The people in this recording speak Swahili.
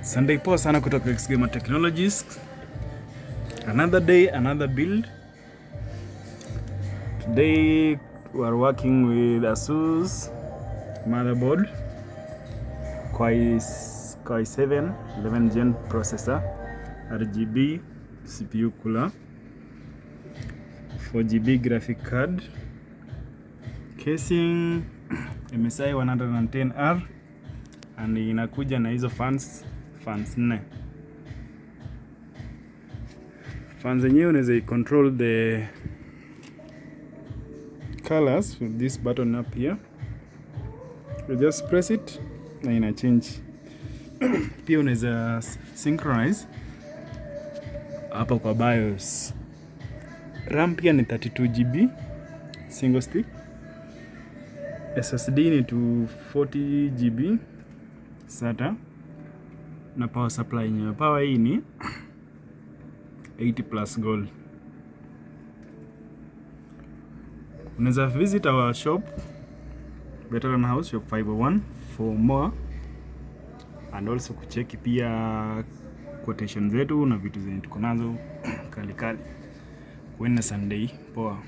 Sunday poa sana kutoka Xgamer Technologies. Another day, another build. Today we are working with Asus motherboard, Core i7 11 gen processor, RGB CPU cooler, 4GB graphic card, casing MSI 110R, and inakuja na hizo fans 4. Fans zenyewe unaweza control the colors with this button up here. You just press it na ina change. Pia unaweza synchronize hapa kwa BIOS. RAM pia ni 32GB single stick. SSD ni 240GB SATA, na power supply yenyewe. Power hii ni 80+ gold. Unaweza visit our shop Veteran House Shop 501 for more, and also kucheki pia quotation zetu na vitu zenye tuko nazo kali. Kuenda Sunday poa.